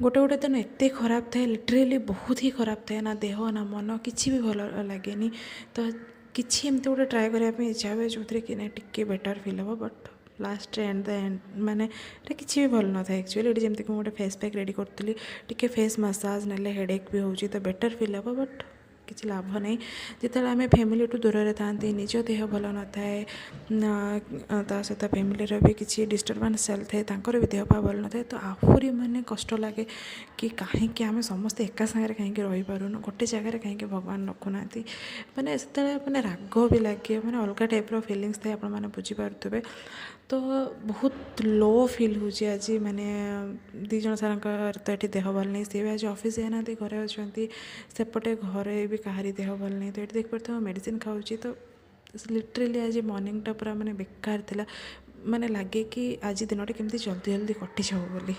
ଗୋଟେ ଗୋଟେ ଦିନ ଏତେ ଖରାପ ଥାଏ, ଲିଟରେଲି ବହୁତ ହି ଖରାପ ଥାଏ, ନା ଦେହ ନା ମନ କିଛି ବି ଭଲ ଲାଗେନି। ତ କିଛି ଏମିତି ଗୋଟେ ଟ୍ରାଏ କରିବା ପାଇଁ ଇଚ୍ଛା ହୁଏ ଯେଉଁଥିରେ କି ନାଇଁ ଟିକେ ବେଟର୍ ଫିଲ୍ ହେବ। ବଟ୍ ଲାଷ୍ଟରେ ଏଣ୍ଡ ଦ ଏଣ୍ଡ ମାନେ ଏଇଟା କିଛି ବି ଭଲ ନଥାଏ ଆକ୍ଚୁଆଲି। ଏଠି ଯେମିତିକି ମୁଁ ଗୋଟେ ଫେସ୍ ପ୍ୟାକ୍ ରେଡ଼ି କରୁଥିଲି, ଟିକେ ଫେସ୍ ମସାଜ ନେଲେ ହେଡ଼େକ୍ ବି ହେଉଛି ତ ବେଟର୍ ଫିଲ୍ ହେବ। ବଟ୍ କିଛି ଲାଭ ନାହିଁ ଯେତେବେଳେ ଆମେ ଫ୍ୟାମିଲିଠୁ ଦୂରରେ ଥାଆନ୍ତି, ନିଜ ଦେହ ଭଲ ନଥାଏ, ତା ସହିତ ଫ୍ୟାମିଲିର ବି କିଛି ଡିଷ୍ଟର୍ବାନ୍ସ ଚାଲିଥାଏ, ତାଙ୍କର ବି ଦେହ ପା ଭଲ ନଥାଏ, ତ ଆହୁରି ମାନେ କଷ୍ଟ ଲାଗେ କି କାହିଁକି ଆମେ ସମସ୍ତେ ଏକା ସାଙ୍ଗରେ କାହିଁକି ରହିପାରୁନୁ, ଗୋଟେ ଜାଗାରେ କାହିଁକି ଭଗବାନ ରଖୁନାହାନ୍ତି। ମାନେ ସେତେବେଳେ ମାନେ ରାଗ ବି ଲାଗେ, ମାନେ ଅଲଗା ଟାଇପ୍ର ଫିଲିଙ୍ଗସ୍ ଥାଏ, ଆପଣମାନେ ବୁଝିପାରୁଥିବେ। ତ ବହୁତ ଲୋ ଫିଲ୍ ହେଉଛି ଆଜି। ମାନେ ଦୁଇ ଜଣ ସାର୍ଙ୍କର ତ ଏଠି ଦେହ ଭଲ ନାହିଁ, ସିଏ ବି ଆଜି ଅଫିସ୍ ଯାଇନାହାନ୍ତି, ଘରେ ଅଛନ୍ତି। ସେପଟେ ଘରେ ବି କାହାରି ଦେହ ଭଲ ନାହିଁ, ତ ଏଠି ଦେଖିପାରୁଥିବ ମେଡ଼ିସିନ୍ ଖାଉଛି। ତ ଲିଟରେଲି ଆଜି ମର୍ଣ୍ଣିଂଟା ପୁରା ମାନେ ବେକାର ଥିଲା। ମାନେ ଲାଗେ କି ଆଜି ଦିନଟା କେମିତି ଜଲ୍ଦି ଜଲ୍ଦି କଟିଯାଉ ବୋଲି।